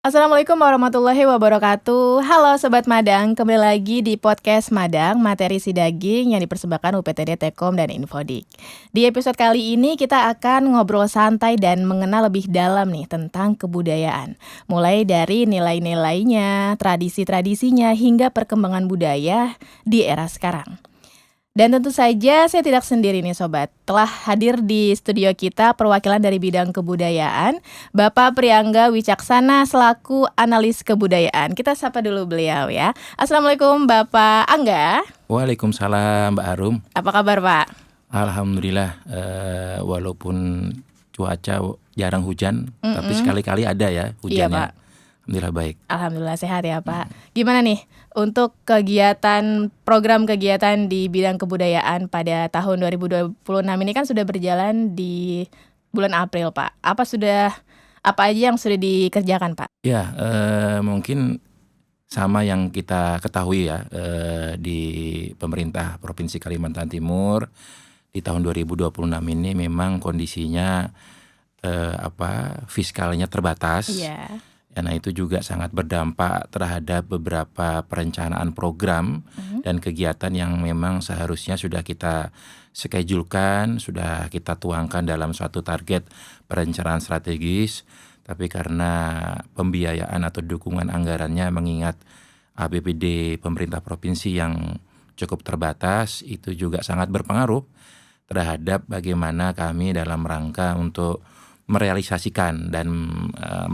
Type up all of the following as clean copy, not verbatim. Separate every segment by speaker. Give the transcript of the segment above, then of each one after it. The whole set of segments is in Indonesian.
Speaker 1: Assalamualaikum warahmatullahi wabarakatuh. Halo Sobat Madang, kembali lagi di podcast Madang, materi si daging yang dipersembahkan UPTD Tekom dan Infodik. Di episode kali ini kita akan ngobrol santai dan mengenal lebih dalam nih tentang kebudayaan. Mulai dari nilai-nilainya, tradisi-tradisinya, hingga perkembangan budaya di era sekarang. Dan tentu saja saya tidak sendiri nih Sobat. Telah hadir di studio kita perwakilan dari bidang kebudayaan, Bapak Priangga Wicaksana selaku analis kebudayaan. Kita sapa dulu beliau ya. Assalamualaikum Bapak Angga.
Speaker 2: Waalaikumsalam Mbak Arum.
Speaker 1: Apa kabar Pak?
Speaker 2: Alhamdulillah, walaupun cuaca jarang hujan, tapi sekali-kali ada ya hujannya.
Speaker 1: Iya Pak.
Speaker 2: Alhamdulillah baik.
Speaker 1: Alhamdulillah sehat ya Pak. Gimana nih untuk program kegiatan di bidang kebudayaan pada tahun 2026 ini kan sudah berjalan di bulan April Pak. Apa aja yang sudah dikerjakan Pak?
Speaker 2: Ya, mungkin sama yang kita ketahui ya, di pemerintah Provinsi Kalimantan Timur di tahun 2026 ini memang kondisinya fiskalnya terbatas.
Speaker 1: Iya.
Speaker 2: Nah itu juga sangat berdampak terhadap beberapa perencanaan program dan kegiatan yang memang seharusnya sudah kita schedulekan, sudah kita tuangkan dalam suatu target perencanaan strategis. Tapi karena pembiayaan atau dukungan anggarannya mengingat APBD pemerintah provinsi yang cukup terbatas, itu juga sangat berpengaruh terhadap bagaimana kami dalam rangka untuk merealisasikan dan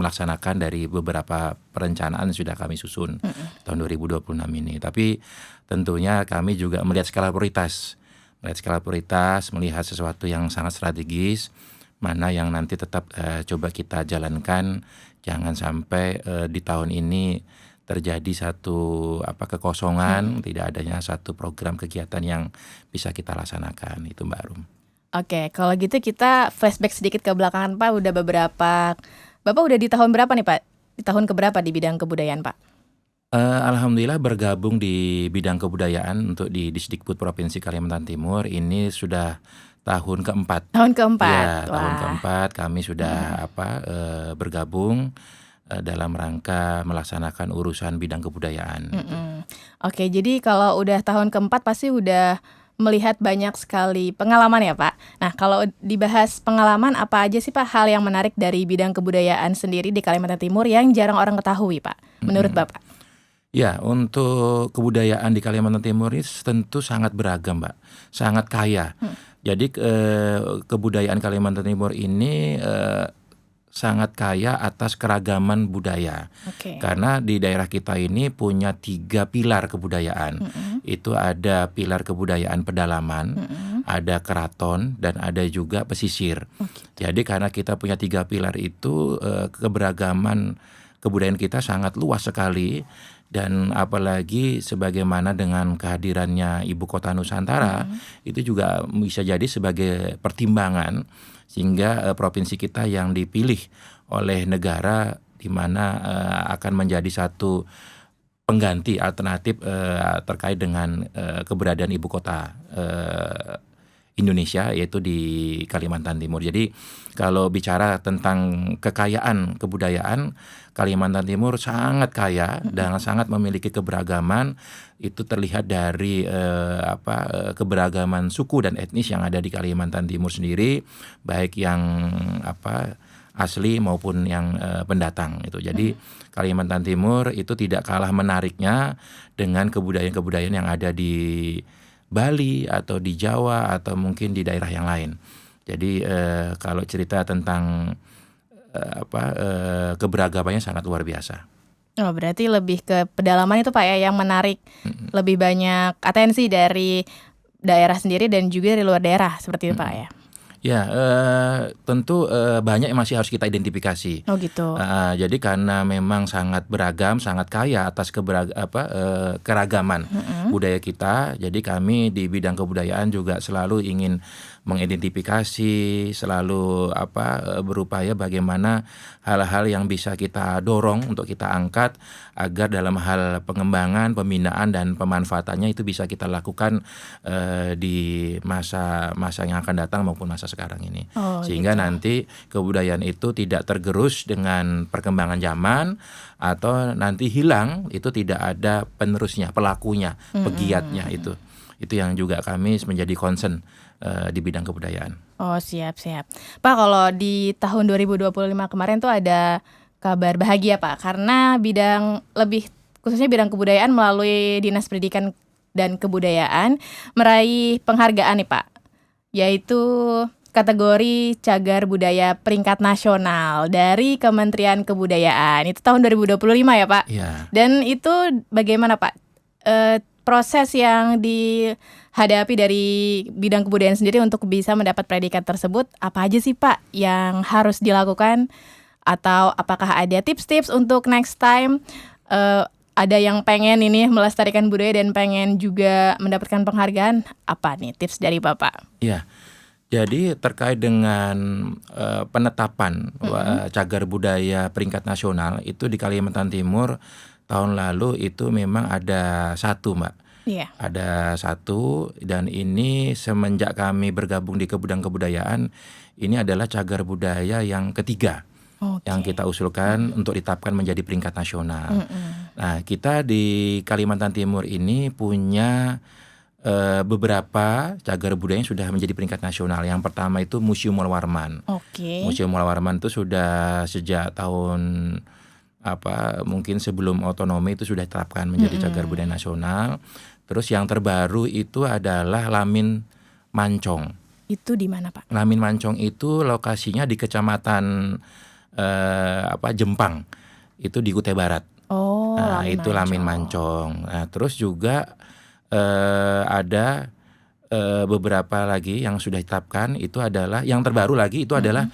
Speaker 2: melaksanakan dari beberapa perencanaan yang sudah kami susun tahun 2026 ini. Tapi tentunya kami juga melihat skala prioritas, melihat sesuatu yang sangat strategis, mana yang nanti tetap coba kita jalankan. Jangan sampai di tahun ini terjadi satu kekosongan, tidak adanya satu program kegiatan yang bisa kita laksanakan. Itu Mbak Arum.
Speaker 1: Oke, kalau gitu kita flashback sedikit ke belakangan Pak. Bapak udah di tahun berapa nih Pak? Di tahun keberapa di bidang kebudayaan Pak?
Speaker 2: Alhamdulillah bergabung di bidang kebudayaan untuk di Disdikbud Provinsi Kalimantan Timur ini sudah tahun keempat.
Speaker 1: Tahun keempat.
Speaker 2: Ya, tahun keempat kami sudah bergabung dalam rangka melaksanakan urusan bidang kebudayaan.
Speaker 1: Oke, jadi kalau udah tahun keempat pasti udah melihat banyak sekali pengalaman ya Pak. Nah kalau dibahas pengalaman, apa aja sih Pak hal yang menarik dari bidang kebudayaan sendiri di Kalimantan Timur yang jarang orang ketahui Pak, menurut Bapak?
Speaker 2: Ya, untuk kebudayaan di Kalimantan Timur ini tentu sangat beragam Mbak, sangat kaya. Jadi kebudayaan Kalimantan Timur ini sangat kaya atas keragaman budaya. Karena di daerah kita ini punya 3 pilar kebudayaan. Itu ada pilar kebudayaan pedalaman, ada keraton, dan ada juga pesisir. Jadi karena kita punya 3 pilar itu, keberagaman kebudayaan kita sangat luas sekali. Dan apalagi sebagaimana dengan kehadirannya Ibu Kota Nusantara, itu juga bisa jadi sebagai pertimbangan sehingga provinsi kita yang dipilih oleh negara di mana akan menjadi satu pengganti alternatif terkait dengan keberadaan ibu kota Indonesia, yaitu di Kalimantan Timur. Jadi kalau bicara tentang kekayaan kebudayaan, Kalimantan Timur sangat kaya dan sangat memiliki keberagaman. Itu terlihat dari keberagaman suku dan etnis yang ada di Kalimantan Timur sendiri, baik yang asli maupun yang pendatang itu. Jadi Kalimantan Timur itu tidak kalah menariknya dengan kebudayaan-kebudayaan yang ada di Bali atau di Jawa atau mungkin di daerah yang lain. Jadi kalau cerita tentang keberagamannya sangat luar biasa.
Speaker 1: Oh, berarti lebih ke pedalaman itu Pak ya yang menarik lebih banyak atensi dari daerah sendiri dan juga dari luar daerah seperti itu Pak ya.
Speaker 2: Ya, tentu banyak yang masih harus kita identifikasi.
Speaker 1: Oh gitu.
Speaker 2: Jadi karena memang sangat beragam, sangat kaya atas keragaman budaya kita. Jadi kami di bidang kebudayaan juga selalu ingin mengidentifikasi, selalu berupaya bagaimana hal-hal yang bisa kita dorong untuk kita angkat agar dalam hal pengembangan, pembinaan dan pemanfaatannya itu bisa kita lakukan di masa yang akan datang maupun masa sekarang ini.
Speaker 1: Oh,
Speaker 2: Sehingga
Speaker 1: gitu.
Speaker 2: nanti kebudayaan itu tidak tergerus dengan perkembangan zaman atau nanti hilang, itu tidak ada penerusnya, pelakunya, pegiatnya itu. Itu yang juga kami menjadi concern di bidang kebudayaan.
Speaker 1: Oh, siap. Pak, kalau di tahun 2025 kemarin tuh ada kabar bahagia, Pak, karena khususnya bidang kebudayaan melalui Dinas Pendidikan dan Kebudayaan meraih penghargaan nih, Pak, yaitu kategori Cagar Budaya Peringkat Nasional dari Kementerian Kebudayaan. Itu tahun 2025 ya, Pak?
Speaker 2: Iya.
Speaker 1: Dan itu bagaimana, Pak? Proses yang dihadapi dari bidang kebudayaan sendiri untuk bisa mendapat predikat tersebut, apa aja sih, Pak, yang harus dilakukan? Atau apakah ada tips-tips untuk next time ada yang pengen ini melestarikan budaya dan pengen juga mendapatkan penghargaan? Apa nih tips dari Bapak?
Speaker 2: Iya. Jadi terkait dengan penetapan cagar budaya peringkat nasional itu di Kalimantan Timur tahun lalu itu memang ada 1, Mbak.
Speaker 1: Iya.
Speaker 2: Ada 1, dan ini semenjak kami bergabung di Bidang Kebudayaan, ini adalah cagar budaya yang ketiga yang kita usulkan untuk ditetapkan menjadi peringkat nasional. Nah, kita di Kalimantan Timur ini punya beberapa cagar budaya yang sudah menjadi peringkat nasional. Yang pertama itu Museum Mual-Warman. Museum Mual-Warman itu sudah sejak tahun mungkin sebelum otonomi itu sudah ditetapkan menjadi cagar budaya nasional. Terus yang terbaru itu adalah Lamin Mancong.
Speaker 1: Itu di mana, Pak?
Speaker 2: Lamin Mancong itu lokasinya di Kecamatan Jempang. Itu di Kutai Barat. Nah, itu Lamin Mancong. Nah, terus juga ada beberapa lagi yang sudah ditetapkan, itu adalah yang terbaru lagi itu adalah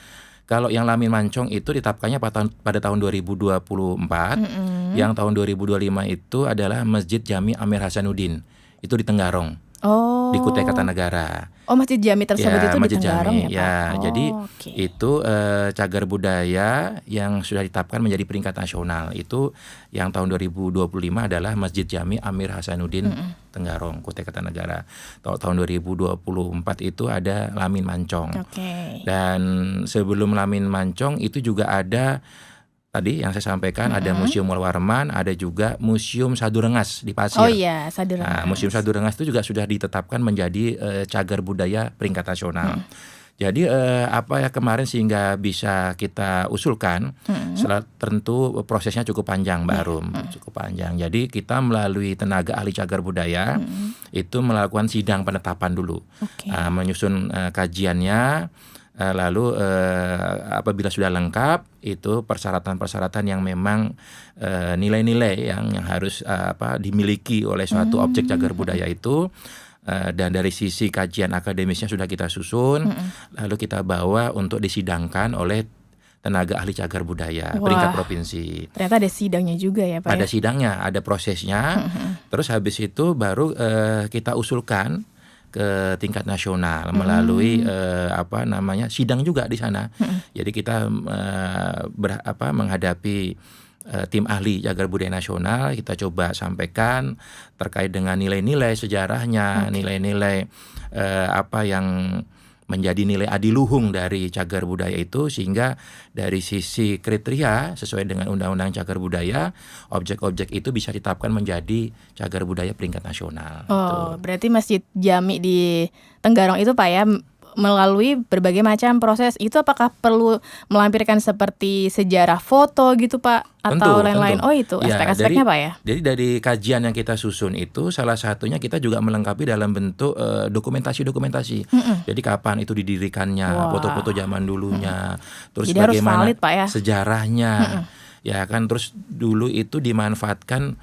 Speaker 2: kalau yang Lamin Mancong itu ditetapkannya pada tahun 2024, yang tahun 2025 itu adalah Masjid Jami Amir Hasanuddin, itu di Tenggarong, di Kutai Kartanegara.
Speaker 1: Masjid Jami tersebut itu
Speaker 2: Masjid
Speaker 1: di Tenggarong
Speaker 2: Jami,
Speaker 1: ya, Pak?
Speaker 2: Jadi itu cagar budaya yang sudah ditetapkan menjadi peringkat nasional. Itu yang tahun 2025 adalah Masjid Jami Amir Hasanuddin Tenggarong, Kutai Kartanegara. Tahun 2024 itu ada Lamin Mancong. Dan sebelum Lamin Mancong itu juga ada tadi yang saya sampaikan, ada Museum Mual-Warman, ada juga Museum Sadurengas di Pasir.
Speaker 1: Sadurengas.
Speaker 2: Nah, Museum Sadurengas itu juga sudah ditetapkan menjadi cagar budaya peringkat nasional. Jadi kemarin sehingga bisa kita usulkan, tentu prosesnya cukup panjang, Mbak Arum, cukup panjang. Jadi kita melalui tenaga ahli cagar budaya itu melakukan sidang penetapan dulu, menyusun kajiannya. Lalu apabila sudah lengkap, itu persyaratan-persyaratan yang memang nilai-nilai yang harus dimiliki oleh suatu objek cagar budaya itu, dan dari sisi kajian akademisnya sudah kita susun, lalu kita bawa untuk disidangkan oleh tenaga ahli cagar budaya peringkat provinsi.
Speaker 1: Ternyata ada sidangnya juga ya, Pak?
Speaker 2: Ada sidangnya, ada prosesnya. Terus habis itu baru kita usulkan ke tingkat nasional melalui sidang juga di sana. Jadi kita menghadapi tim ahli cagar budaya nasional, kita coba sampaikan terkait dengan nilai-nilai sejarahnya, nilai-nilai yang menjadi nilai adiluhung dari cagar budaya itu, sehingga dari sisi kriteria sesuai dengan Undang-Undang Cagar Budaya, objek-objek itu bisa ditetapkan menjadi cagar budaya peringkat nasional.
Speaker 1: Berarti Masjid Jami di Tenggarong itu, Pak, ya, melalui berbagai macam proses. Itu apakah perlu melampirkan seperti sejarah foto gitu, Pak? Atau lain-lain? Itu aspek-aspeknya, Pak, ya?
Speaker 2: Jadi dari kajian yang kita susun itu, salah satunya kita juga melengkapi dalam bentuk dokumentasi. Jadi kapan itu didirikannya, foto-foto zaman dulunya, terus
Speaker 1: jadi
Speaker 2: bagaimana
Speaker 1: harus valid, Pak, ya?
Speaker 2: Sejarahnya. Ya kan, terus dulu itu dimanfaatkan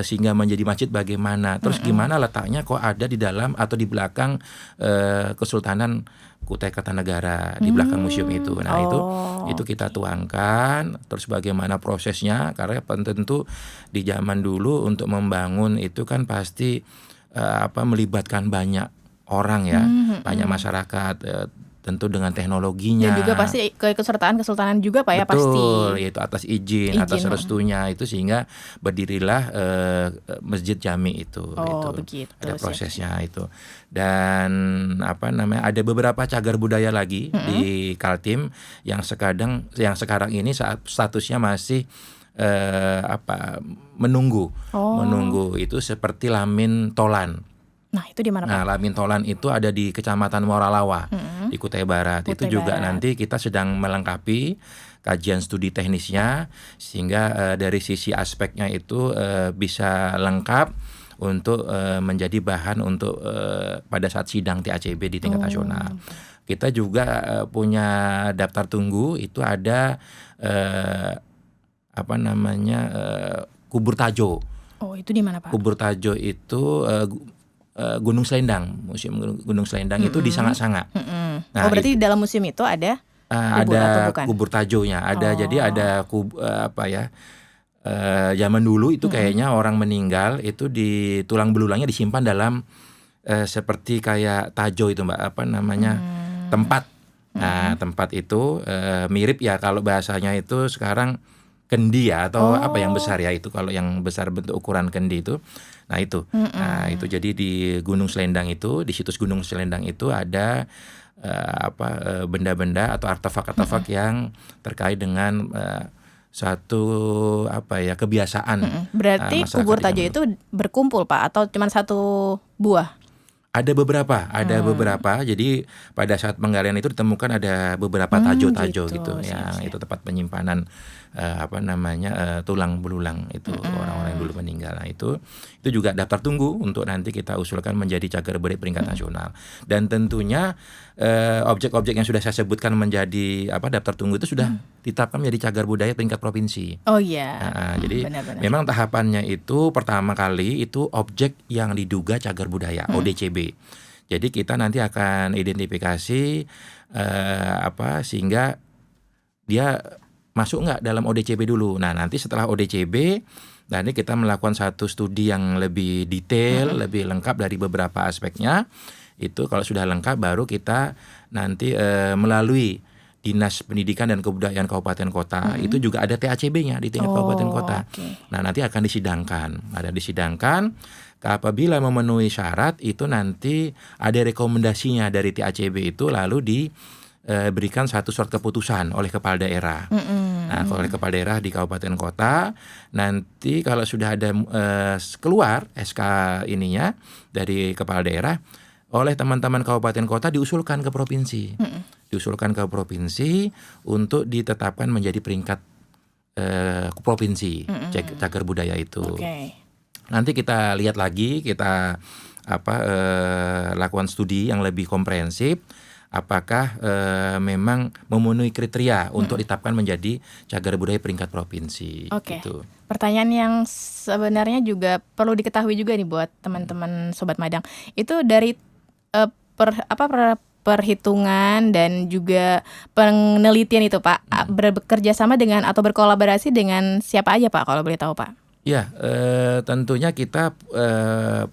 Speaker 2: sehingga menjadi masjid bagaimana, terus gimana letaknya kok ada di dalam atau di belakang Kesultanan Kutai Kartanegara, di belakang museum itu. Nah, itu kita tuangkan, terus bagaimana prosesnya, karena tentu di zaman dulu untuk membangun itu kan pasti melibatkan banyak orang ya, banyak masyarakat. tentu dengan teknologinya.
Speaker 1: Dan juga pasti keikutsertaan kesultanan juga Pak ya pasti.
Speaker 2: Betul, yaitu atas izin, atas restunya itu, sehingga berdirilah Masjid Jami itu.
Speaker 1: Begitu.
Speaker 2: Ada prosesnya itu. Dan ada beberapa cagar budaya lagi di Kaltim yang sekarang ini statusnya masih menunggu. Menunggu itu seperti Lamin Tolan.
Speaker 1: Nah, itu di mana Pak?
Speaker 2: Nah, Lamin Tolan itu ada di Kecamatan Moralawa, di Kutai Barat. Itu juga nanti kita sedang melengkapi kajian studi teknisnya, sehingga dari sisi aspeknya itu bisa lengkap untuk menjadi bahan untuk pada saat sidang TACB di tingkat nasional. Kita juga punya daftar tunggu, itu ada Kubur Tajo.
Speaker 1: Oh, itu di mana Pak?
Speaker 2: Kubur Tajo itu Gunung Selendang, Museum Gunung Selendang itu di Sanga-Sanga.
Speaker 1: Nah, berarti di dalam museum itu ada
Speaker 2: kubur tajonya, jadi ada zaman dulu itu kayaknya orang meninggal itu di tulang belulangnya disimpan dalam seperti kayak tajo itu Mbak, tempat. Nah, tempat itu mirip ya kalau bahasanya itu sekarang kendi ya, atau yang besar ya, itu kalau yang besar bentuk ukuran kendi itu. Nah itu, itu jadi di Gunung Selendang itu, di situs Gunung Selendang itu ada benda-benda atau artefak-artefak yang terkait dengan suatu kebiasaan.
Speaker 1: Berarti kubur tajo itu berkumpul Pak, atau cuma satu buah?
Speaker 2: Ada beberapa. Jadi pada saat penggalian itu ditemukan ada beberapa tajo-tajo gitu, yang itu tempat penyimpanan tulang belulang itu orang-orang yang dulu meninggal. Nah, itu juga daftar tunggu untuk nanti kita usulkan menjadi cagar budaya peringkat nasional. Dan tentunya objek-objek yang sudah saya sebutkan menjadi daftar tunggu itu sudah ditetapkan menjadi cagar budaya peringkat provinsi.
Speaker 1: Oh iya.
Speaker 2: Jadi
Speaker 1: benar-benar.
Speaker 2: memang tahapannya itu pertama kali itu objek yang diduga cagar budaya, ODCB. Jadi kita nanti akan identifikasi sehingga dia masuk nggak dalam ODCB dulu. Nah, nanti setelah ODCB, nanti kita melakukan satu studi yang lebih detail, lebih lengkap dari beberapa aspeknya. Itu kalau sudah lengkap baru kita nanti melalui Dinas Pendidikan dan Kebudayaan Kabupaten Kota, itu juga ada TACB-nya di tingkat kabupaten kota. Nah, nanti akan disidangkan. Apabila memenuhi syarat itu nanti ada rekomendasinya dari TACB itu, lalu diberikan satu surat keputusan oleh kepala daerah. Nah, oleh kepala daerah di kabupaten kota, nanti kalau sudah ada keluar SK ininya dari kepala daerah, oleh teman-teman kabupaten kota diusulkan ke provinsi. Diusulkan ke provinsi untuk ditetapkan menjadi peringkat provinsi cagar budaya itu. Nanti kita lihat lagi, kita lakukan studi yang lebih komprehensif, apakah memang memenuhi kriteria untuk ditetapkan menjadi cagar budaya peringkat provinsi. Gitu.
Speaker 1: Pertanyaan yang sebenarnya juga perlu diketahui juga nih buat teman-teman Sobat Madang. Itu dari perhitungan dan juga penelitian itu Pak, bekerja sama dengan atau berkolaborasi dengan siapa aja Pak, kalau boleh tahu Pak?
Speaker 2: Ya, tentunya kita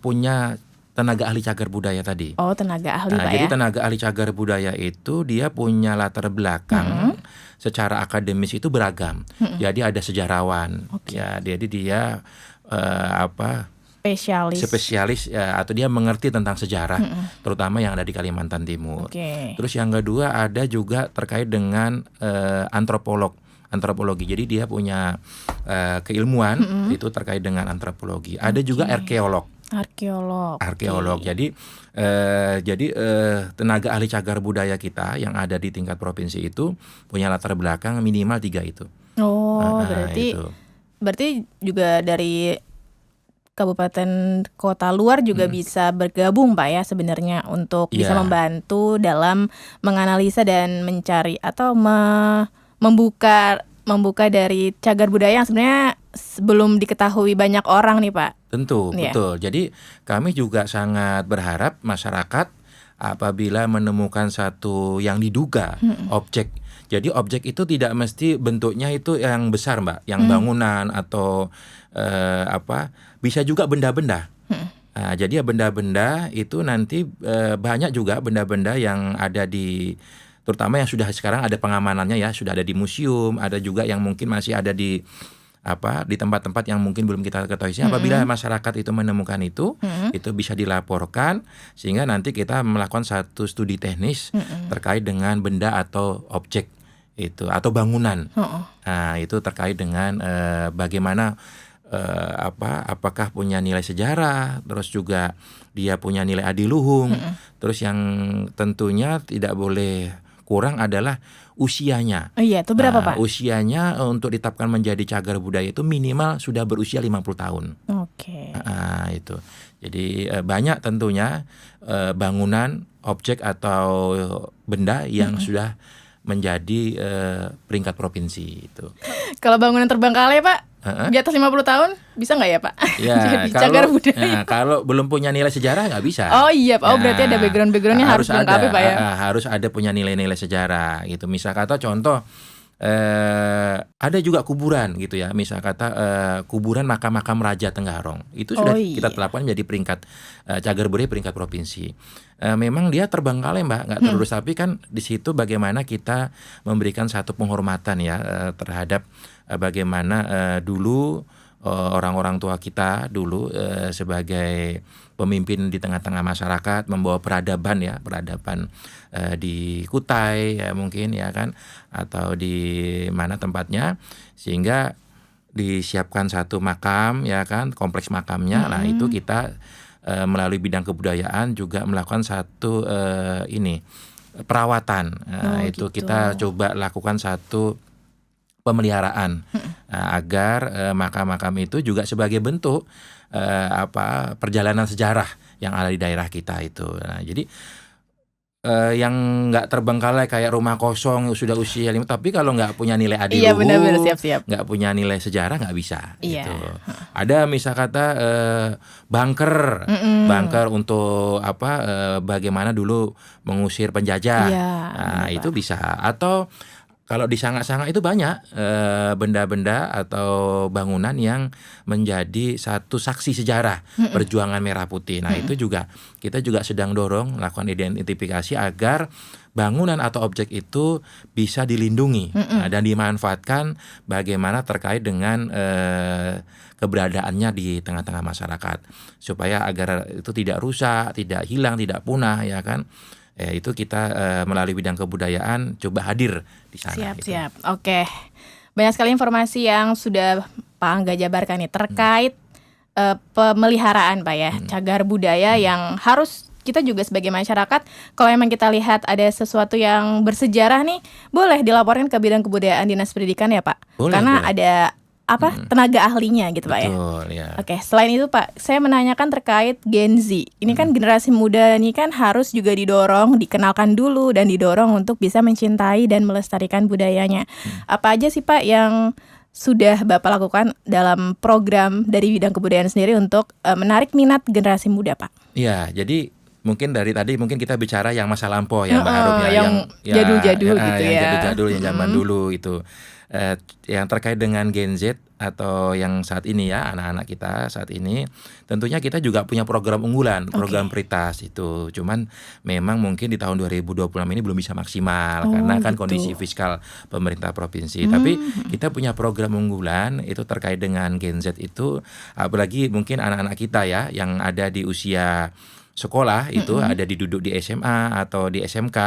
Speaker 2: punya tenaga ahli cagar budaya tadi.
Speaker 1: Oh, tenaga ahli Pak
Speaker 2: jadi
Speaker 1: ya?
Speaker 2: tenaga ahli cagar budaya itu dia punya latar belakang secara akademis itu beragam. Jadi ada sejarawan, ya, jadi dia spesialis atau dia mengerti tentang sejarah, terutama yang ada di Kalimantan Timur. Terus yang kedua ada juga terkait dengan antropologi. Jadi dia punya keilmuan itu terkait dengan antropologi. Ada juga arkeolog. Jadi tenaga ahli cagar budaya kita yang ada di tingkat provinsi itu punya latar belakang minimal 3 itu.
Speaker 1: Berarti juga dari kabupaten kota luar juga bisa bergabung Pak ya sebenarnya untuk bisa membantu dalam menganalisa dan mencari atau membuka dari cagar budaya yang sebenarnya belum diketahui banyak orang nih Pak.
Speaker 2: Tentu, betul. Jadi kami juga sangat berharap masyarakat apabila menemukan satu yang diduga objek. Jadi objek itu tidak mesti bentuknya itu yang besar Mbak, yang bangunan atau bisa juga benda-benda. Jadi ya benda-benda itu nanti banyak juga benda-benda yang ada terutama yang sudah sekarang ada pengamanannya ya, sudah ada di museum, ada juga yang mungkin masih ada di tempat-tempat yang mungkin belum kita ketahui. Apabila masyarakat itu menemukan itu bisa dilaporkan sehingga nanti kita melakukan satu studi teknis terkait dengan benda atau objek itu atau bangunan. Nah, itu terkait dengan bagaimana apakah punya nilai sejarah, terus juga dia punya nilai adiluhung, terus yang tentunya tidak boleh kurang adalah usianya.
Speaker 1: Oh iya, itu berapa Pak?
Speaker 2: Usianya untuk ditetapkan menjadi cagar budaya itu minimal sudah berusia 50 tahun.
Speaker 1: Oke.
Speaker 2: Itu. Jadi banyak tentunya bangunan, objek atau benda yang sudah menjadi peringkat provinsi itu.
Speaker 1: Kalau bangunan terbengkalai Pak, di atas 50 tahun bisa nggak ya Pak?
Speaker 2: Ya,
Speaker 1: Jadi cagar budaya.
Speaker 2: kalau belum punya nilai sejarah nggak bisa.
Speaker 1: Oh iya, berarti ada background-backgroundnya harus dilengkapi Pak ya?
Speaker 2: Harus ada punya nilai-nilai sejarah gitu. Misal kata contoh, ada juga kuburan gitu ya. Misal kata kuburan makam-makam Raja Tenggarong. Itu sudah kita tetapkan menjadi peringkat cagar budaya peringkat provinsi. Memang dia terbengkalai Mbak, nggak terurus, tapi kan di situ bagaimana kita memberikan satu penghormatan ya terhadap bagaimana dulu orang-orang tua kita dulu sebagai pemimpin di tengah-tengah masyarakat membawa peradaban di Kutai ya mungkin ya kan, atau di mana tempatnya, sehingga disiapkan satu makam ya kan, kompleks makamnya. Nah itu kita melalui bidang kebudayaan juga melakukan satu perawatan. Itu
Speaker 1: gitu.
Speaker 2: kita coba lakukan satu pemeliharaan agar makam-makam itu juga sebagai bentuk perjalanan sejarah yang ada di daerah kita itu. Nah, jadi yang nggak terbengkalai kayak rumah kosong sudah usia 5, tapi kalau nggak punya nilai adiluhung,
Speaker 1: benar-benar siap-siap,
Speaker 2: nggak punya nilai sejarah nggak bisa.
Speaker 1: Iya.
Speaker 2: Gitu. Ada misal kata bunker untuk bagaimana dulu mengusir penjajah. Itu bisa. Atau kalau di Sanga-Sanga itu banyak benda-benda atau bangunan yang menjadi satu saksi sejarah perjuangan Merah Putih. Nah itu juga kita juga sedang dorong melakukan identifikasi agar bangunan atau objek itu bisa dilindungi dan dimanfaatkan bagaimana terkait dengan keberadaannya di tengah-tengah masyarakat, supaya agar itu tidak rusak, tidak hilang, tidak punah ya kan. Itu kita melalui bidang kebudayaan coba hadir di sana.
Speaker 1: Siap. Oke. Banyak sekali informasi yang sudah Pak Angga jabarkan nih terkait pemeliharaan Pak ya, cagar budaya yang harus kita juga sebagai masyarakat, kalau memang kita lihat ada sesuatu yang bersejarah nih, boleh dilaporkan ke bidang kebudayaan Dinas Pendidikan ya Pak? Karena ada tenaga ahlinya gitu Pak ya.
Speaker 2: Betul, ya.
Speaker 1: Oke, selain itu Pak, saya menanyakan terkait Gen Z. Ini kan generasi muda nih kan harus juga didorong, dikenalkan dulu dan didorong untuk bisa mencintai dan melestarikan budayanya. Apa aja sih Pak yang sudah Bapak lakukan dalam program dari bidang kebudayaan sendiri untuk menarik minat generasi muda Pak?
Speaker 2: Iya, jadi mungkin dari tadi mungkin kita bicara yang masa lampau ya Mbak Arum ya,
Speaker 1: yang jadul-jadul gitu
Speaker 2: yang
Speaker 1: ya.
Speaker 2: jadul-jadul yang zaman dulu itu. Yang terkait dengan Gen Z atau yang saat ini ya, anak-anak kita saat ini, tentunya kita juga punya program unggulan, program prioritas itu. Cuman memang mungkin di tahun 2026 ini belum bisa maksimal karena kan kondisi fiskal pemerintah provinsi. Tapi kita punya program unggulan itu terkait dengan Gen Z itu, apalagi mungkin anak-anak kita ya yang ada di usia sekolah itu ada duduk di SMA atau di SMK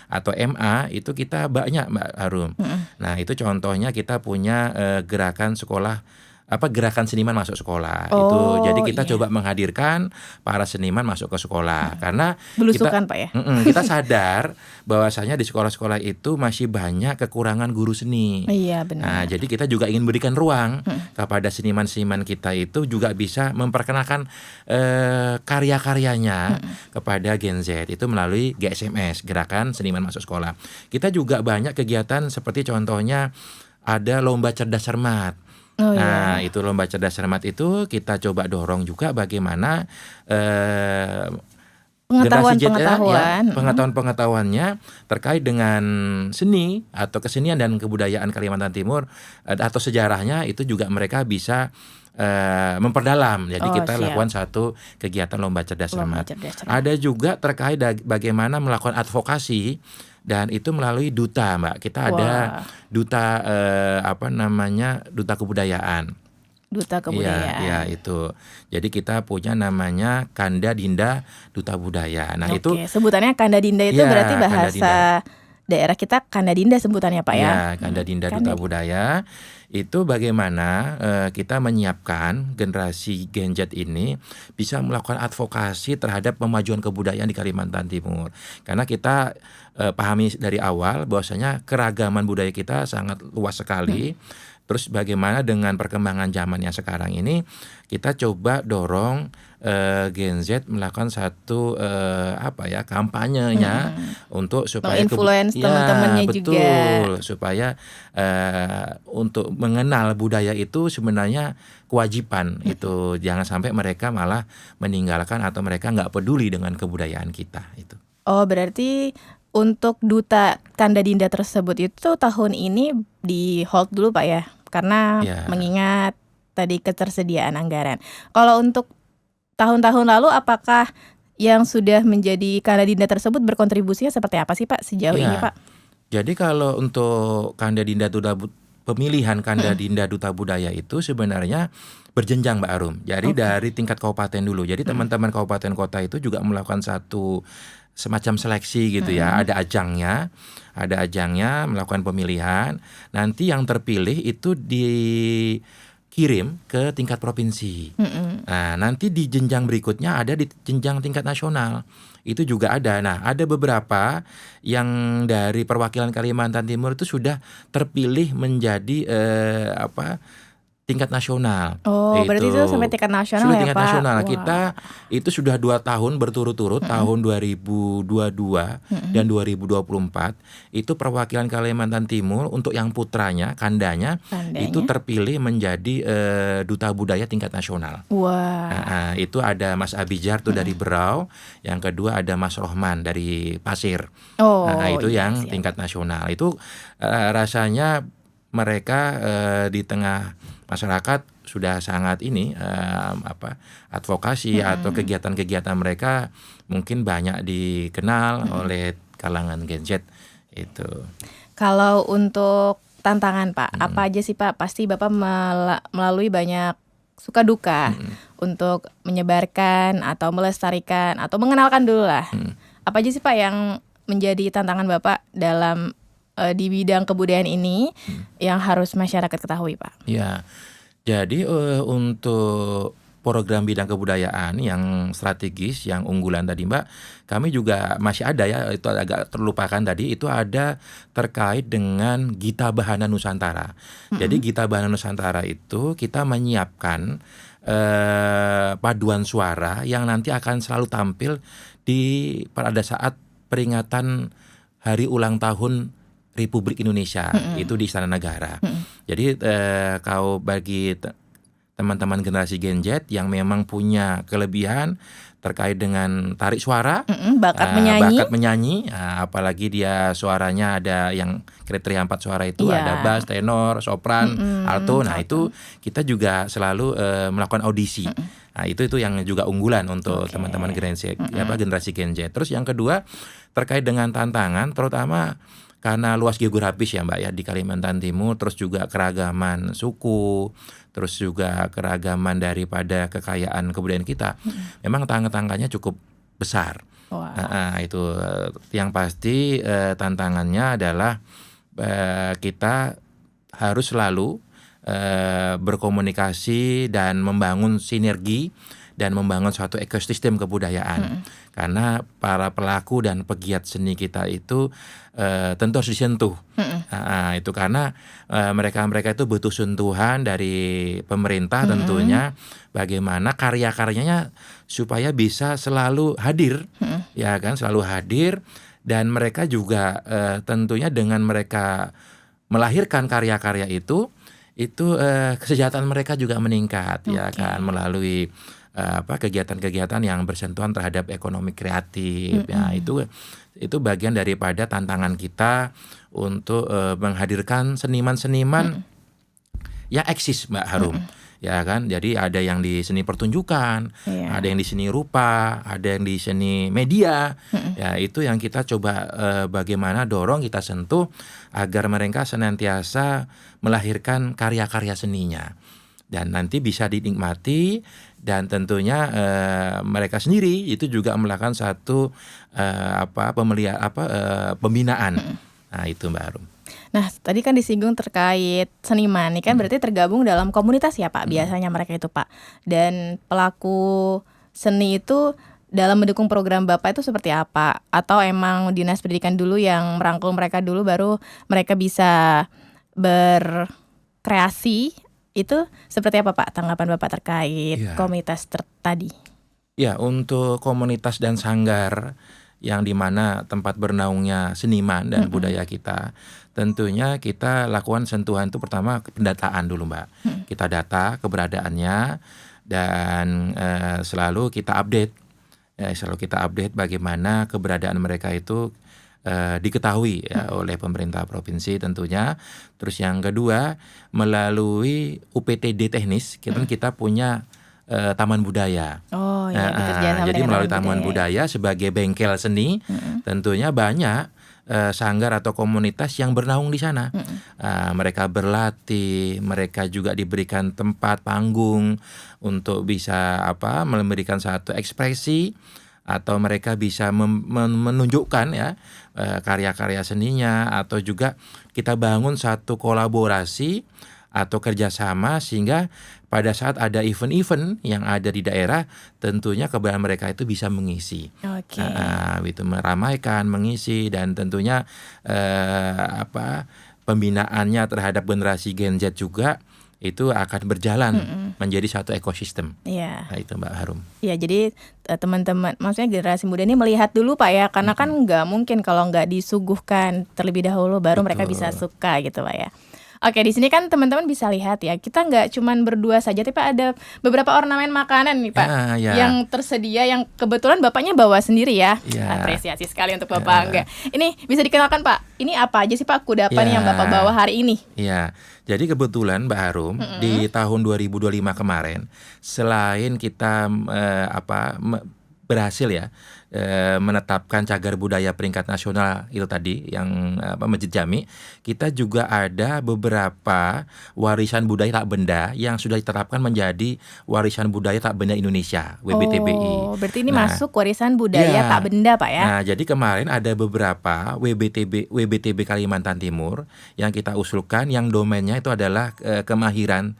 Speaker 2: atau MA, itu kita banyak Mbak Harum. Nah itu contohnya kita punya gerakan sekolah gerakan seniman masuk sekolah itu. Jadi kita coba menghadirkan para seniman masuk ke sekolah karena
Speaker 1: belusukan Pak ya.
Speaker 2: Kita sadar bahwasanya di sekolah-sekolah itu masih banyak kekurangan guru seni.
Speaker 1: Iya benar.
Speaker 2: Nah, jadi kita juga ingin berikan ruang kepada seniman-seniman kita itu juga bisa memperkenalkan karya-karyanya kepada Gen Z itu melalui GSMS, Gerakan Seniman Masuk Sekolah. Kita juga banyak kegiatan seperti contohnya ada lomba cerdas cermat. Itu lomba cerdas cermat itu kita coba dorong juga bagaimana pengetahuan-pengetahuannya terkait dengan seni atau kesenian dan kebudayaan Kalimantan Timur atau sejarahnya itu juga mereka bisa memperdalam. Jadi
Speaker 1: Oh,
Speaker 2: kita
Speaker 1: siap.
Speaker 2: lakukan satu kegiatan lomba cerdas
Speaker 1: Lomba
Speaker 2: cermat.
Speaker 1: cerdas cermat.
Speaker 2: Ada juga terkait bagaimana melakukan advokasi, dan itu melalui duta, Mbak. Kita ada
Speaker 1: Wah,
Speaker 2: duta duta kebudayaan.
Speaker 1: duta
Speaker 2: Iya, iya
Speaker 1: kebudayaan.
Speaker 2: itu. Jadi kita punya namanya Kanda Dinda Duta Budaya. Nah, itu
Speaker 1: Oke, sebutannya Kanda Dinda itu berarti
Speaker 2: ya Kanda Dinda.
Speaker 1: bahasa daerah kita Kanda Dinda sebutannya Pak ya?
Speaker 2: Ya, Kanda Dinda
Speaker 1: Kanda
Speaker 2: Duta Budaya itu bagaimana kita menyiapkan generasi Gen Z ini bisa melakukan advokasi terhadap pemajuan kebudayaan di Kalimantan Timur. Karena kita pahami dari awal bahwasanya keragaman budaya kita sangat luas sekali. Terus bagaimana dengan perkembangan zaman yang sekarang ini kita coba dorong Gen Z melakukan satu kampanyenya untuk supaya
Speaker 1: menginfluence teman-temannya juga.
Speaker 2: betul, supaya untuk mengenal budaya itu sebenarnya kewajiban. Itu jangan sampai mereka malah meninggalkan atau mereka nggak peduli dengan kebudayaan kita itu.
Speaker 1: Oh, berarti untuk duta Kanda Dinda tersebut itu tahun ini di hold dulu Pak ya? Karena
Speaker 2: Ya.
Speaker 1: mengingat tadi ketersediaan anggaran. Kalau untuk tahun-tahun lalu apakah yang sudah menjadi Kanda Dinda tersebut berkontribusinya seperti apa sih Pak sejauh ini
Speaker 2: Ya.
Speaker 1: Pak?
Speaker 2: Jadi kalau untuk pemilihan Kanda Dinda Duta Budaya itu sebenarnya berjenjang, Mbak Arum. Jadi
Speaker 1: Oke.
Speaker 2: dari tingkat kabupaten dulu. Jadi teman-teman kabupaten kota itu juga melakukan satu semacam seleksi gitu ya. Ada ajangnya melakukan pemilihan. Nanti yang terpilih itu dikirim ke tingkat provinsi. Nah, nanti di jenjang berikutnya ada di jenjang tingkat nasional. Itu juga ada. Nah, ada beberapa yang dari perwakilan Kalimantan Timur itu sudah terpilih menjadi tingkat nasional.
Speaker 1: Oh, berarti itu sampai tingkat nasional
Speaker 2: Sudah
Speaker 1: ya
Speaker 2: tingkat
Speaker 1: Pak?
Speaker 2: nasional.
Speaker 1: Wah.
Speaker 2: Kita itu sudah 2 tahun berturut-turut, tahun 2022 dan 2024 itu perwakilan Kalimantan Timur untuk yang putranya, kandanya itu terpilih menjadi duta budaya tingkat nasional.
Speaker 1: Wah.
Speaker 2: Nah, itu ada Mas Abijar tuh dari Berau, yang kedua ada Mas Rohman dari Pasir.
Speaker 1: Oh,
Speaker 2: Itu
Speaker 1: iya,
Speaker 2: yang
Speaker 1: siap.
Speaker 2: tingkat nasional. Itu rasanya mereka di tengah masyarakat sudah sangat advokasi atau kegiatan-kegiatan mereka mungkin banyak dikenal oleh kalangan Gen Z itu.
Speaker 1: Kalau untuk tantangan Pak, apa aja sih Pak? Pasti Bapak melalui banyak suka duka untuk menyebarkan atau melestarikan atau mengenalkan dulu lah. Apa aja sih Pak yang menjadi tantangan Bapak dalam di bidang kebudayaan ini yang harus masyarakat ketahui Pak?
Speaker 2: Ya, jadi untuk program bidang kebudayaan yang strategis, yang unggulan tadi Mbak, kami juga masih ada ya, itu agak terlupakan tadi, itu ada terkait dengan Gita Bahana Nusantara. Jadi Gita Bahana Nusantara itu kita menyiapkan paduan suara yang nanti akan selalu tampil pada saat peringatan Hari Ulang Tahun Republik Indonesia, itu di Istana Negara. Jadi kalau bagi teman-teman generasi Gen Z yang memang punya kelebihan terkait dengan tarik suara,
Speaker 1: bakat
Speaker 2: menyanyi, apalagi dia suaranya ada yang kriteria 4 suara itu, ada bass, tenor, sopran, alto. Nah, itu kita juga selalu melakukan audisi. Nah, itu yang juga unggulan untuk teman-teman generasi Gen Z. Terus yang kedua terkait dengan tantangan, terutama karena luas geografis ya Mbak ya di Kalimantan Timur, terus juga keragaman suku, terus juga keragaman daripada kekayaan kebudayaan kita, memang tantangannya cukup besar. Itu yang pasti tantangannya adalah kita harus selalu berkomunikasi dan membangun sinergi dan membangun suatu ekosistem kebudayaan. Karena para pelaku dan pegiat seni kita itu tentu harus disentuh. Itu karena mereka-mereka itu butuh sentuhan dari pemerintah tentunya, bagaimana karya-karyanya supaya bisa selalu hadir, ya kan, selalu hadir, dan mereka juga tentunya dengan mereka melahirkan karya-karya itu kesejahteraan mereka juga meningkat, ya kan, melalui kegiatan-kegiatan yang bersentuhan terhadap ekonomi kreatif. Ya, itu bagian daripada tantangan kita untuk menghadirkan seniman-seniman yang eksis Mbak Harum. ya kan. Jadi ada yang di seni pertunjukan,
Speaker 1: Iya.
Speaker 2: ada yang di seni rupa, ada yang di seni media. Ya, itu yang kita coba bagaimana dorong, kita sentuh agar mereka senantiasa melahirkan karya-karya seninya dan nanti bisa dinikmati, dan tentunya mereka sendiri itu juga melakukan satu pembinaan. Nah, itu Mbak Arum.
Speaker 1: Nah, tadi kan disinggung terkait seniman, ini kan berarti tergabung dalam komunitas ya Pak, biasanya mereka itu Pak. Dan pelaku seni itu dalam mendukung program Bapak itu seperti apa? Atau emang Dinas Pendidikan dulu yang merangkul mereka dulu baru mereka bisa berkreasi? Itu seperti apa Pak tanggapan Bapak terkait komunitas tadi?
Speaker 2: Ya, untuk komunitas dan sanggar yang dimana tempat bernaungnya seniman dan budaya kita, tentunya kita lakukan sentuhan itu pertama pendataan dulu Mbak. Kita data keberadaannya dan selalu kita update. Selalu kita update bagaimana keberadaan mereka itu diketahui ya, oleh pemerintah provinsi tentunya. Terus yang kedua, melalui UPTD teknis kita punya taman budaya.
Speaker 1: Oh ya,
Speaker 2: jadi melalui taman budaya sebagai bengkel seni, tentunya banyak sanggar atau komunitas yang bernaung di sana. Mereka berlatih, mereka juga diberikan tempat panggung untuk bisa memberikan satu ekspresi, atau mereka bisa menunjukkan ya karya-karya seninya, atau juga kita bangun satu kolaborasi atau kerjasama sehingga pada saat ada event-event yang ada di daerah, tentunya keberadaan mereka itu bisa mengisi, itu meramaikan, mengisi, dan tentunya pembinaannya terhadap generasi Gen Z juga itu akan berjalan menjadi satu ekosistem.
Speaker 1: Iya.
Speaker 2: Nah, itu Mbak Harum.
Speaker 1: Iya, jadi teman-teman, maksudnya generasi muda ini melihat dulu Pak ya, karena kan nggak mungkin kalau nggak disuguhkan terlebih dahulu baru mereka bisa suka gitu Pak ya. Oke, di sini kan teman-teman bisa lihat ya, kita nggak cuman berdua saja, tapi ada beberapa ornamen makanan nih Pak yang tersedia, yang kebetulan Bapaknya bawa sendiri ya. Apresiasi sekali untuk Bapak. Enggak. Ini bisa dikenalkan Pak, ini apa aja sih Pak kudapan yang Bapak bawa hari ini?
Speaker 2: Iya, jadi kebetulan Mbak Harum di tahun 2025 kemarin, selain kita berhasil ya menetapkan cagar budaya peringkat nasional itu tadi yang Masjid Jami, kita juga ada beberapa warisan budaya tak benda yang sudah diterapkan menjadi warisan budaya tak benda Indonesia, WBTBI.
Speaker 1: Oh, berarti ini masuk warisan budaya tak benda Pak ya?
Speaker 2: Nah, jadi kemarin ada beberapa WBTB Kalimantan Timur yang kita usulkan, yang domainnya itu adalah kemahiran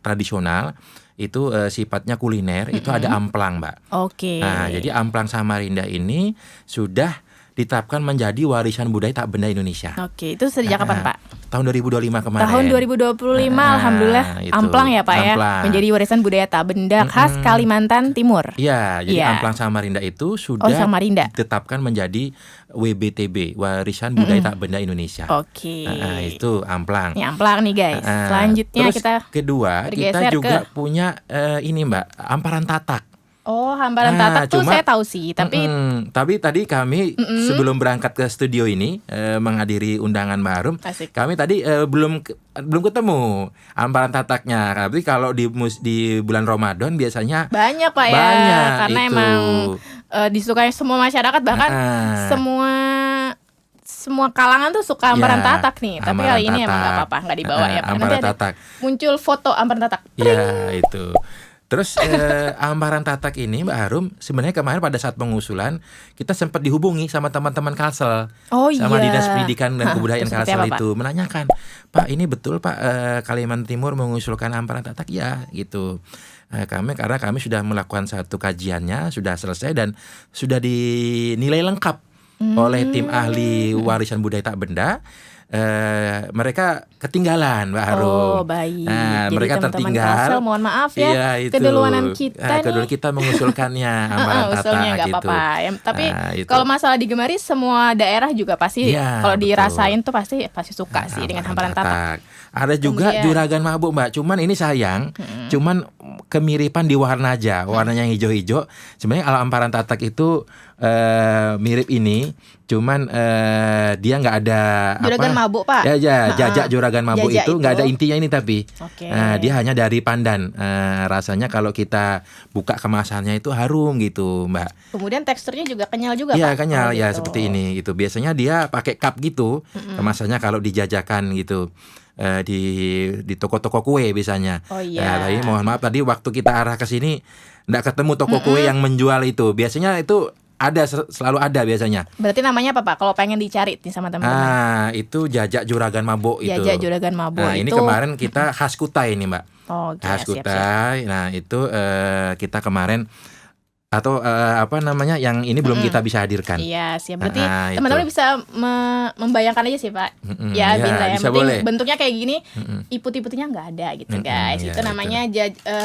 Speaker 2: tradisional. Itu sifatnya kuliner, itu ada amplang Mbak.
Speaker 1: Oke.
Speaker 2: Nah, jadi amplang Samarinda ini sudah ditetapkan menjadi warisan budaya tak benda Indonesia.
Speaker 1: Oke, itu sejak kapan Pak?
Speaker 2: Tahun 2025 kemarin.
Speaker 1: Tahun 2025, alhamdulillah itu, amplang ya Pak ya, menjadi warisan budaya tak benda khas Kalimantan Timur.
Speaker 2: Iya, jadi amplang Samarinda itu sudah ditetapkan menjadi WBTB, warisan budaya tak benda Indonesia.
Speaker 1: Oke.
Speaker 2: Itu amplang.
Speaker 1: Ini amplang nih guys. Selanjutnya
Speaker 2: terus
Speaker 1: kita
Speaker 2: kedua, kita juga punya ini Mbak, hamparan tatak.
Speaker 1: Oh, hamparan tatak tuh saya tahu sih, tapi
Speaker 2: tadi kami sebelum berangkat ke studio ini menghadiri undangan Mbak Harum, kami tadi belum ketemu hamparan tataknya. Tapi kalau di bulan Ramadan biasanya
Speaker 1: banyak Pak ya, karena itu emang disukai semua masyarakat, bahkan semua kalangan tuh suka hamparan tatak nih. Tapi kali ini emang nggak apa-apa, nggak dibawa ya Pak. Nanti ada muncul foto hamparan tatak.
Speaker 2: Ya itu. Terus hamparan tatak ini Mbak Harum, sebenarnya kemarin pada saat pengusulan kita sempat dihubungi sama teman-teman Kalsel, sama Dinas Pendidikan dan Kebudayaan Kalsel itu menanyakan, Pak ini betul Pak Kalimantan Timur mengusulkan hamparan tatak ya gitu. Karena kami sudah melakukan satu kajiannya, sudah selesai dan sudah dinilai lengkap oleh tim ahli warisan budaya tak benda. Mereka ketinggalan Mbak Harum.
Speaker 1: Oh baik.
Speaker 2: Nah,
Speaker 1: jadi
Speaker 2: mereka tertinggal.
Speaker 1: Kalsel, mohon maaf ya, keduluanan kita
Speaker 2: keduluan kita mengusulkannya hamparan tatak gitu.
Speaker 1: Apa-apa. Tapi kalau masalah digemari semua daerah juga pasti kalau dirasain tuh pasti suka sih dengan hamparan tatak.
Speaker 2: Ada juga juragan mabuk Mbak. Cuman ini sayang, cuman kemiripan di warna aja, warnanya yang hijau-hijau. Sebenarnya kalau hamparan tatak itu mirip ini, cuman dia nggak ada
Speaker 1: Juragan Mabuk, Pak.
Speaker 2: Jajak Juragan Mabuk
Speaker 1: Jajak
Speaker 2: itu nggak ada intinya ini tapi
Speaker 1: Oke.
Speaker 2: dia hanya dari pandan. Rasanya kalau kita buka kemasannya itu harum gitu, Mbak.
Speaker 1: Kemudian teksturnya juga kenyal juga,
Speaker 2: Iya,
Speaker 1: Pak.
Speaker 2: kenyal
Speaker 1: Oh,
Speaker 2: ya
Speaker 1: gitu.
Speaker 2: seperti ini gitu. Biasanya dia pakai cup gitu kemasannya kalau dijajakan gitu. Di toko-toko kue biasanya.
Speaker 1: Oh iya.
Speaker 2: Tapi mohon maaf tadi waktu kita arah ke sini nggak ketemu toko kue yang menjual itu. Biasanya itu ada selalu ada biasanya.
Speaker 1: Berarti namanya apa, Pak? Kalau pengen dicari nih sama teman-teman.
Speaker 2: Itu Jajak Juragan Mabuk itu.
Speaker 1: Jajak Juragan Mabuk
Speaker 2: Nah, ini
Speaker 1: itu.
Speaker 2: kemarin kita khas Kutai ini, Mbak.
Speaker 1: Oke,
Speaker 2: Khas
Speaker 1: siap-siap.
Speaker 2: Kutai. Nah, itu kita kemarin atau yang ini belum kita bisa hadirkan.
Speaker 1: Iya, siap. Berarti
Speaker 2: itu.
Speaker 1: teman-teman bisa membayangkan aja sih, Pak. Ya, bisa. Yang
Speaker 2: bisa
Speaker 1: penting
Speaker 2: boleh.
Speaker 1: bentuknya kayak gini, iput-iputnya nggak ada gitu, guys.
Speaker 2: iya,
Speaker 1: Itu namanya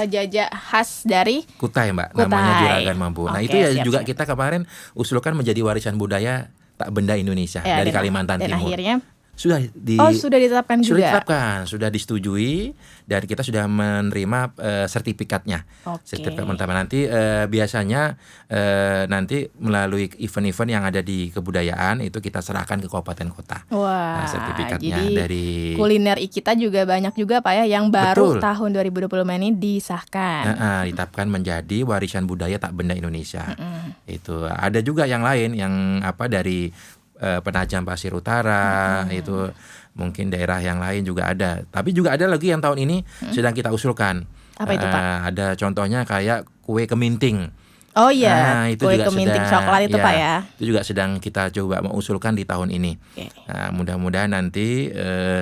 Speaker 1: jajak khas dari
Speaker 2: Kutai, Mbak.
Speaker 1: Kutai.
Speaker 2: Namanya Juragan Mabuk. Nah,
Speaker 1: Oke,
Speaker 2: itu ya
Speaker 1: siap,
Speaker 2: juga
Speaker 1: siap.
Speaker 2: kita kemarin usulkan menjadi warisan budaya tak benda Indonesia
Speaker 1: Ya,
Speaker 2: dari Kalimantan
Speaker 1: dan
Speaker 2: Timur.
Speaker 1: akhirnya
Speaker 2: Sudah
Speaker 1: sudah ditetapkan
Speaker 2: sudah
Speaker 1: juga.
Speaker 2: ditetapkan, sudah disetujui dan kita sudah menerima sertifikatnya.
Speaker 1: Oke.
Speaker 2: Sertifikat penetapan nanti biasanya nanti melalui event-event yang ada di kebudayaan itu kita serahkan ke kabupaten kota.
Speaker 1: Wah,
Speaker 2: Sertifikatnya
Speaker 1: jadi
Speaker 2: dari
Speaker 1: kuliner kita juga banyak juga, Pak ya, yang baru
Speaker 2: Betul.
Speaker 1: tahun 2025 ini disahkan.
Speaker 2: ditetapkan menjadi warisan budaya tak benda Indonesia. Itu ada juga yang lain yang dari Penajam Pasir Utara, itu mungkin daerah yang lain juga ada. Tapi juga ada lagi yang tahun ini sedang kita usulkan.
Speaker 1: Apa itu, Pak?
Speaker 2: Ada contohnya kayak kue keminting.
Speaker 1: Oh iya,
Speaker 2: itu
Speaker 1: kue
Speaker 2: juga
Speaker 1: keminting
Speaker 2: sedang,
Speaker 1: coklat itu, Pak ya.
Speaker 2: Itu juga sedang kita coba mengusulkan di tahun ini.
Speaker 1: Oke.
Speaker 2: Nah, mudah-mudahan nanti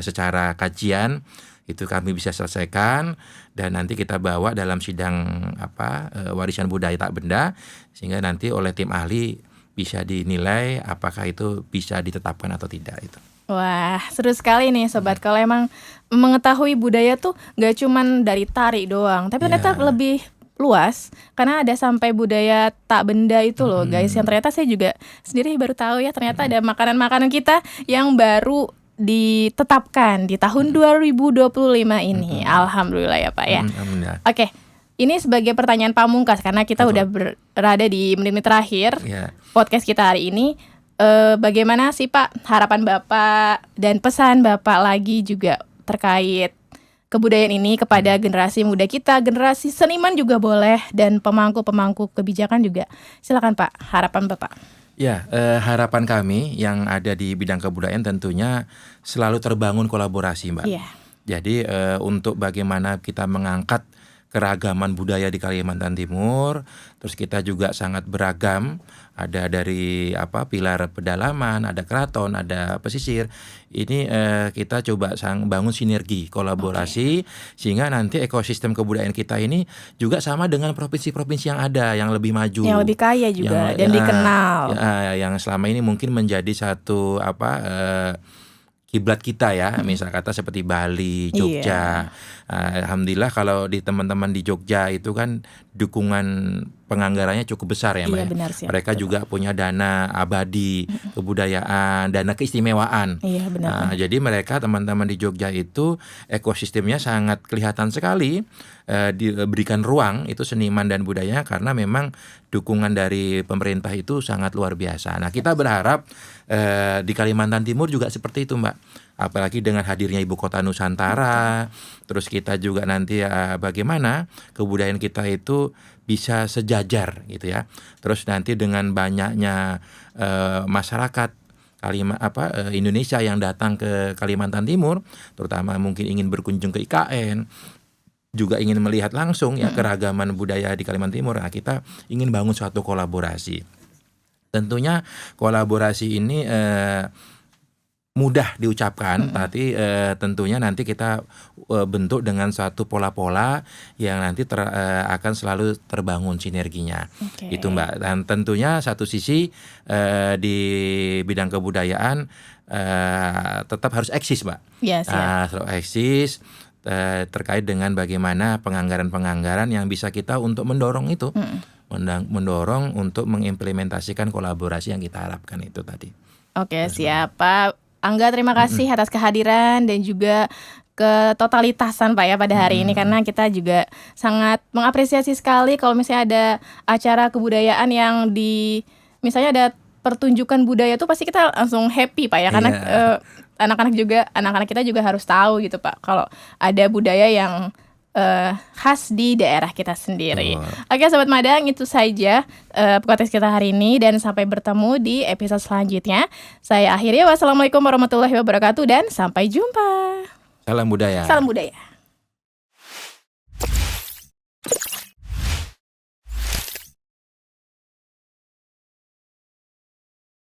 Speaker 2: secara kajian itu kami bisa selesaikan dan nanti kita bawa dalam sidang warisan budaya tak benda sehingga nanti oleh tim ahli bisa dinilai apakah itu bisa ditetapkan atau tidak itu.
Speaker 1: Wah, seru sekali nih Sobat. Kalau emang mengetahui budaya tuh gak cuman dari tari doang, tapi ternyata lebih luas karena ada sampai budaya tak benda itu loh, guys. Yang ternyata saya juga sendiri baru tahu ya, ternyata ada makanan-makanan kita yang baru ditetapkan di tahun 2025 ini. Alhamdulillah ya, Pak ya.
Speaker 2: Alhamdulillah.
Speaker 1: Oke. Ini sebagai pertanyaan pamungkas karena kita udah berada di menit terakhir podcast kita hari ini. Bagaimana sih Pak harapan Bapak dan pesan Bapak lagi juga terkait kebudayaan ini kepada generasi muda kita, generasi seniman juga boleh, dan pemangku-pemangku kebijakan juga. Silakan Pak, harapan Bapak.
Speaker 2: Ya, harapan kami yang ada di bidang kebudayaan tentunya selalu terbangun kolaborasi, Mbak.
Speaker 1: Iya.
Speaker 2: Jadi untuk bagaimana kita mengangkat keragaman budaya di Kalimantan Timur, terus kita juga sangat beragam, ada dari pilar pedalaman, ada keraton, ada pesisir. Ini kita coba bangun sinergi, kolaborasi, sehingga nanti ekosistem kebudayaan kita ini juga sama dengan provinsi-provinsi yang ada, yang lebih maju,
Speaker 1: yang lebih kaya juga dan dikenal.
Speaker 2: Yang selama ini mungkin menjadi satu kiblat kita ya, misal kata seperti Bali, Jogja. Alhamdulillah kalau di teman-teman di Jogja itu kan dukungan penganggarannya cukup besar ya, Mbak.
Speaker 1: Iya, benar sih.
Speaker 2: Mereka juga punya dana abadi kebudayaan, dana keistimewaan.
Speaker 1: Iya, benar.
Speaker 2: Jadi mereka teman-teman di Jogja itu ekosistemnya sangat kelihatan sekali, diberikan ruang itu seniman dan budayanya karena memang dukungan dari pemerintah itu sangat luar biasa. Nah, kita berharap di Kalimantan Timur juga seperti itu, Mbak. Apalagi dengan hadirnya Ibu Kota Nusantara, terus kita juga nanti bagaimana kebudayaan kita itu bisa sejajar gitu ya. Terus nanti dengan banyaknya masyarakat Indonesia yang datang ke Kalimantan Timur, terutama mungkin ingin berkunjung ke IKN, juga ingin melihat langsung ya keragaman budaya di Kalimantan Timur. Nah, kita ingin bangun suatu kolaborasi. Tentunya kolaborasi ini mudah diucapkan, tapi tentunya nanti kita bentuk dengan suatu pola-pola yang nanti akan selalu terbangun sinerginya. Itu Mbak. Dan tentunya satu sisi di bidang kebudayaan tetap harus eksis, Mbak.
Speaker 1: Ya, siap.
Speaker 2: Harus eksis terkait dengan bagaimana penganggaran-penganggaran yang bisa kita untuk mendorong itu, mendorong untuk mengimplementasikan kolaborasi yang kita harapkan itu tadi.
Speaker 1: Oke, siap Pak Angga, terima kasih atas kehadiran dan juga ketotalitasan Pak ya pada hari ini, karena kita juga sangat mengapresiasi sekali kalau misalnya ada acara kebudayaan yang misalnya ada pertunjukan budaya tuh pasti kita langsung happy Pak ya, karena
Speaker 2: Iya.
Speaker 1: anak-anak kita juga harus tahu gitu Pak kalau ada budaya yang khas di daerah kita sendiri.
Speaker 2: Betul.
Speaker 1: Oke Sobat Madang, itu saja podcast kita hari ini dan sampai bertemu di episode selanjutnya. Saya akhiri, wassalamualaikum warahmatullahi wabarakatuh dan sampai jumpa.
Speaker 2: Salam budaya.
Speaker 1: Salam budaya.